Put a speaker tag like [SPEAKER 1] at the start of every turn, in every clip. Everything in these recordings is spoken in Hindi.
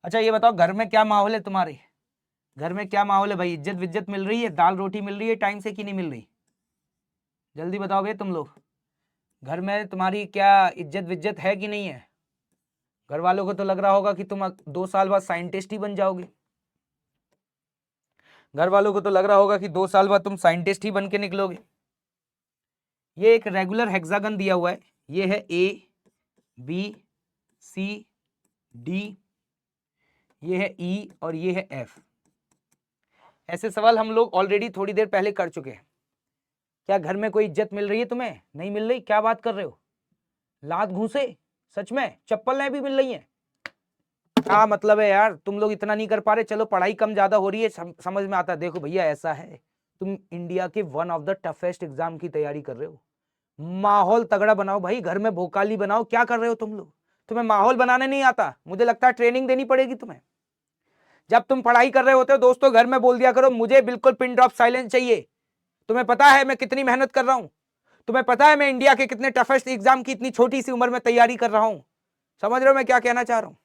[SPEAKER 1] अच्छा ये बताओ, घर में क्या माहौल है तुम्हारे? घर में क्या माहौल है भाई? इज्जत विज्जत मिल रही है? दाल रोटी मिल रही है टाइम से कि नहीं मिल रही? जल्दी बताओ भाई तुम लोग, घर में तुम्हारी क्या इज्जत विज्जत है कि नहीं है? घर वालों को तो लग रहा होगा कि तुम 2 साल बाद साइंटिस्ट ही बन जाओगे। घर वालों को तो लग रहा होगा कि 2 साल बाद तुम साइंटिस्ट ही बन के निकलोगे। ये एक रेगुलर हेक्सागन दिया हुआ है, ये है ए बी सी डी, ये है ई और ये है एफ। ऐसे सवाल हम लोग ऑलरेडी थोड़ी देर पहले कर चुके हैं। क्या घर में कोई इज्जत मिल रही है तुम्हें? नहीं मिल रही? क्या बात कर रहे हो? लात घूसे? सच में चप्पलें भी मिल रही हैं? क्या मतलब है यार, तुम लोग इतना नहीं कर पा रहे। चलो पढ़ाई कम ज्यादा हो रही है, समझ में आता है। देखो भैया ऐसा है, तुम इंडिया के one of the toughest exam की तैयारी कर रहे हो। माहौल तगड़ा बनाओ भाई, घर में भोकाली बनाओ। क्या कर रहे हो तुम लोग? तुम्हें माहौल बनाने नहीं आता? मुझे लगता है ट्रेनिंग देनी पड़ेगी तुम्हें। जब तुम पढ़ाई कर रहे होते हो दोस्तों, घर में बोल दिया करो मुझे बिल्कुल पिन ड्रॉप साइलेंस चाहिए। तुम्हें पता है मैं कितनी मेहनत कर रहा हूं? तुम्हें पता है मैं इंडिया के कितने टफेस्ट एग्जाम की इतनी छोटी सी उम्र में तैयारी कर रहा हूं? समझ रहे हो मैं क्या कहना चाह रहा हूं?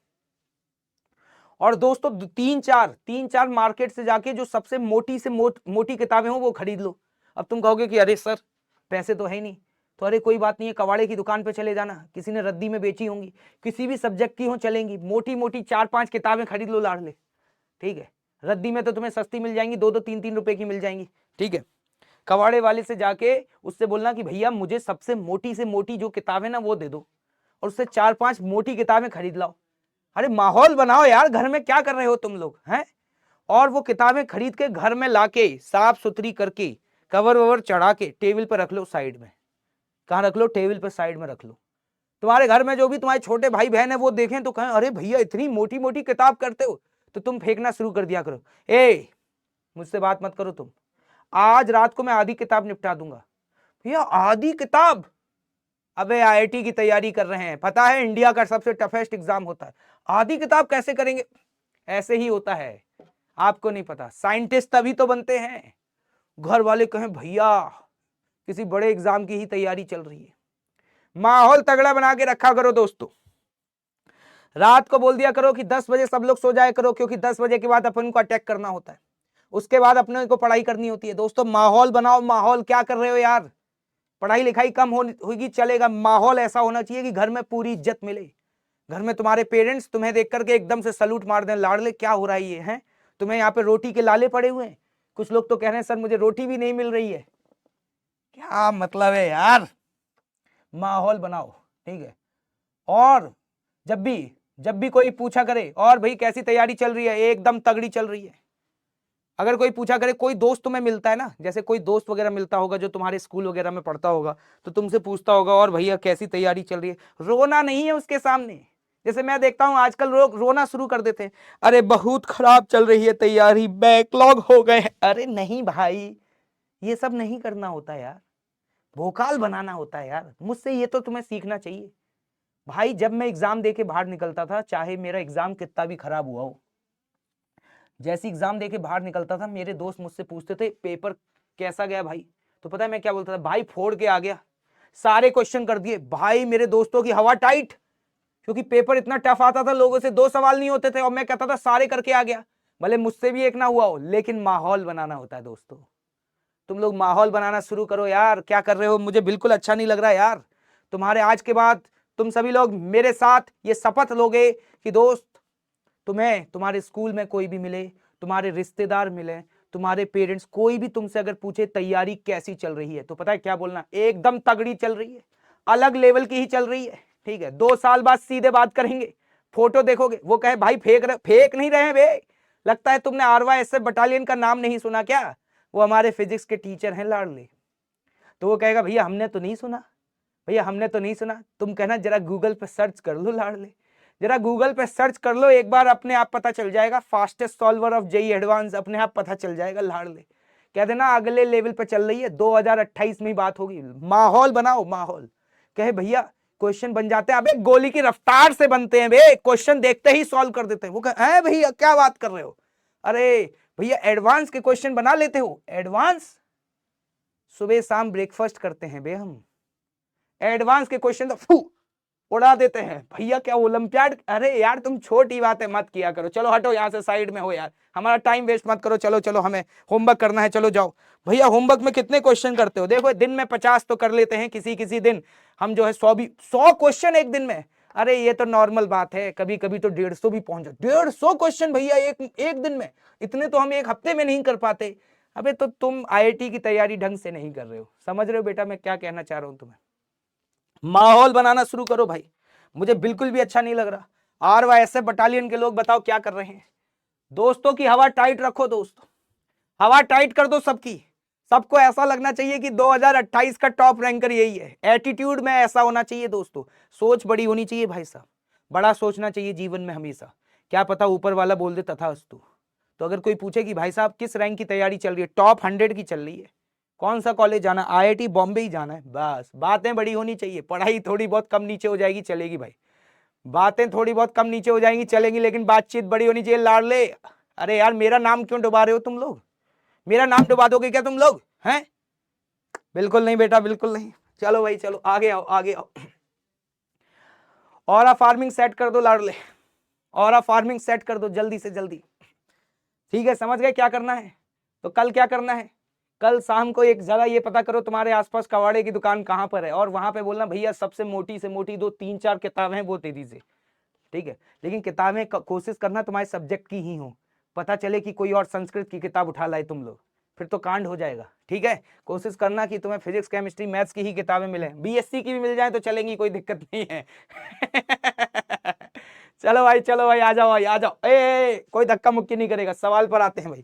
[SPEAKER 1] और दोस्तों तीन चार मार्केट से जाके जो सबसे मोटी से मोटी किताबें हो वो खरीद लो। अब तुम कहोगे कि अरे सर पैसे तो है नहीं, तो अरे कोई बात नहीं है, कबाड़े की दुकान पे चले जाना, किसी ने रद्दी में बेची होंगी, किसी भी सब्जेक्ट की हो चलेंगी, मोटी मोटी 4-5 किताबें खरीद लो लाड़ले। ठीक है, रद्दी में तो तुम्हें सस्ती मिल जाएंगी, 2-3 रुपए की मिल जाएंगी। ठीक है, कबाड़े वाले से जाके उससे बोलना कि भैया मुझे सबसे मोटी से मोटी जो किताब है ना वो दे दो, और उससे 4-5 मोटी किताबें खरीद लाओ। अरे माहौल बनाओ यार, घर में क्या कर रहे हो तुम लोग हैं? और वो किताबें खरीद के घर में लाके साफ सुथरी करके कवर ववर चढ़ा के टेबल पर रख लो साइड में। कहाँ रख लो? टेबल पर साइड में रख लो। तुम्हारे घर में जो भी तुम्हारे छोटे भाई बहन है वो देखें तो कहें अरे भैया इतनी मोटी मोटी किताब करते हो, तो तुम फेंकना शुरू कर दिया करो। ए मुझसे बात मत करो तुम, आज रात को मैं आधी किताब निपटा दूंगा। भैया आधी किताब? अबे आईआईटी की तैयारी कर रहे हैं, पता है इंडिया का सबसे टफेस्ट एग्जाम होता है, आधी किताब कैसे करेंगे? ऐसे ही होता है, आपको नहीं पता। साइंटिस्ट तभी तो बनते हैं। घर वाले कहें भैया किसी बड़े एग्जाम की ही तैयारी चल रही है। माहौल तगड़ा बना के रखा करो दोस्तों। रात को बोल दिया करो कि 10 बजे सब लोग सो जाया करो, क्योंकि 10 बजे के बाद अपन को अटैक करना होता है, उसके बाद अपने को पढ़ाई करनी होती है। दोस्तों माहौल बनाओ। माहौल क्या कर रहे हो यार? पढ़ाई लिखाई कम होगी चलेगा, माहौल ऐसा होना चाहिए कि घर में पूरी इज्जत मिले। घर में तुम्हारे पेरेंट्स तुम्हें देख करके एकदम से सलूट मार दें, लाडले क्या हो रहा है ये है? तुम्हें यहाँ पे रोटी के लाले पड़े हुए हैं। कुछ लोग तो कह रहे हैं सर मुझे रोटी भी नहीं मिल रही है। क्या मतलब है यार? माहौल बनाओ। ठीक है, और जब भी कोई पूछा करे और भाई कैसी तैयारी चल रही है, एकदम तगड़ी चल रही है। अगर कोई पूछा करे, कोई दोस्त तुम्हें मिलता है ना, जैसे कोई दोस्त वगैरह मिलता होगा जो तुम्हारे स्कूल वगैरह में पढ़ता होगा, तो तुमसे पूछता होगा और भैया कैसी तैयारी चल रही है, रोना नहीं है उसके सामने। जैसे मैं देखता हूं आजकल लोग रोना शुरू कर देते हैं, अरे बहुत खराब चल रही है तैयारी, बैकलॉग हो गए। अरे नहीं भाई, ये सब नहीं करना होता यार, भोकाल बनाना होता है यार। मुझसे ये तो तुम्हें सीखना चाहिए। भाई जब मैं एग्जाम दे के बाहर निकलता था, चाहे मेरा एग्जाम कितना भी खराब हुआ हो, जैसे एग्जाम देके बाहर निकलता था मेरे दोस्त मुझसे पूछते थे पेपर कैसा गया भाई, तो पता है मैं क्या बोलता था? भाई फोड़ के आ गया, सारे क्वेश्चन कर दिए। भाई मेरे दोस्तों की हवा टाइट, क्योंकि पेपर इतना टफ आता था, लोगों से 2 सवाल नहीं होते थे और मैं कहता था सारे करके आ गया। भले मुझसे भी एक ना हुआ हो, लेकिन माहौल बनाना होता है दोस्तों। तुम लोग माहौल बनाना शुरू करो यार। क्या कर रहे हो? मुझे बिल्कुल अच्छा नहीं लग रहा यार। तुम्हारे आज के बाद तुम सभी लोग मेरे साथ ये शपथ लोगे कि दोस्त तुम्हें तुम्हारे स्कूल में कोई भी मिले, तुम्हारे रिश्तेदार मिले, तुम्हारे पेरेंट्स, कोई भी तुमसे अगर पूछे तैयारी कैसी चल रही है, तो पता है क्या बोलना? एकदम तगड़ी चल रही है, अलग लेवल की ही चल रही है। ठीक है, 2 साल बाद सीधे बात करेंगे, फोटो देखोगे, वो कहे भाई फेक नहीं रहे बे, लगता है तुमने RYSF बटालियन का नाम नहीं सुना क्या? वो हमारे फिजिक्स के टीचर हैं लाडले। तो वो कहेगा भैया हमने तो नहीं सुना, भैया हमने तो नहीं सुना। तुम कहना जरा गूगल पे सर्च कर लो लाडले, जरा गूगल पे सर्च कर लो एक बार, अपने आप पता चल जाएगा। Fastest solver of JEE advance, अपने आप पता चल जाएगा लाडले। कह देना अगले लेवल पे चल रही है, 2028 में ही बात होगी। माहौल बनाओ, माहौल। कहे भैया क्वेश्चन बन जाते हैं, अबे गोली की रफ्तार से बनते हैं बे, क्वेश्चन देखते ही सॉल्व कर देते हैं। वो कहे भैया क्या बात कर रहे हो? अरे भैया एडवांस के क्वेश्चन बना लेते हो? एडवांस सुबह शाम ब्रेकफास्ट करते हैं बे हम, एडवांस के क्वेश्चन तो उड़ा देते हैं भैया क्या ओलंपियाड। अरे यार तुम छोटी बातें मत किया करो, चलो हटो यहाँ से, साइड में हो यार, हमारा टाइम वेस्ट मत करो। चलो चलो हमें होमवर्क करना है, चलो जाओ। भैया होमवर्क में कितने क्वेश्चन करते हो? देखो दिन में 50 तो कर लेते हैं, किसी किसी दिन हम जो है 100 क्वेश्चन एक दिन में। अरे ये तो नॉर्मल बात है, कभी कभी तो 150 भी पहुंच जाए। 150 क्वेश्चन भैया एक दिन में, इतने तो हम एक हफ्ते में नहीं कर पाते। अबे तो तुम आईआईटी की तैयारी ढंग से नहीं कर रहे हो। समझ रहे हो बेटा मैं क्या कहना चाह रहा हूं तुम्हें? माहौल बनाना शुरू करो भाई, मुझे बिल्कुल भी अच्छा नहीं लग रहा। आरवाईएसएफ बटालियन के लोग बताओ क्या कर रहे हैं? दोस्तों की हवा टाइट रखो दोस्तों, हवा टाइट कर दो सबकी। सबको ऐसा लगना चाहिए कि 2028 का टॉप रैंकर यही है। एटीट्यूड में ऐसा होना चाहिए दोस्तों, सोच बड़ी होनी चाहिए भाई साहब, बड़ा सोचना चाहिए जीवन में हमेशा। क्या पता ऊपर वाला बोल दे तथास्तु। तो अगर कोई पूछे कि भाई साहब किस रैंक की तैयारी चल रही है, टॉप 100 की चल रही है, कौन सा कॉलेज जाना, आईआईटी बॉम्बे ही जाना है, बस। बातें बड़ी होनी चाहिए, पढ़ाई थोड़ी बहुत कम नीचे हो जाएगी चलेगी भाई, बातें थोड़ी बहुत कम नीचे हो जाएंगी चलेंगी, लेकिन बातचीत बड़ी होनी चाहिए लाडले। अरे यार मेरा नाम क्यों डुबा रहे हो तुम लोग? मेरा नाम डुबा दोगे क्या तुम लोग हैं? बिल्कुल नहीं बेटा, बिल्कुल नहीं। चलो भाई चलो आगे आओ, आगे आओ। ऑरा फार्मिंग सेट कर दो लाडले, ऑरा फार्मिंग सेट कर दो जल्दी से जल्दी। ठीक है, समझ गए क्या करना है? तो कल क्या करना है? कल शाम को एक जगह ये पता करो तुम्हारे आसपास कबाड़े की दुकान कहाँ पर है, और वहां पे बोलना भैया सबसे मोटी से मोटी 2-3-4 किताबें हैं वो दे दीजिए। ठीक है, लेकिन किताबें कोशिश करना तुम्हारे सब्जेक्ट की ही हो, पता चले कि कोई और संस्कृत की किताब उठा लाए तुम लोग, फिर तो कांड हो जाएगा। ठीक है, कोशिश करना कि तुम्हें फिजिक्स केमिस्ट्री मैथ्स की ही किताबें मिले, बीएससी की भी मिल जाए तो चलेंगी, कोई दिक्कत नहीं है। चलो भाई आ जाओ भाई आ जाओ। कोई धक्का मुक्की नहीं करेगा, सवाल पर आते हैं भाई।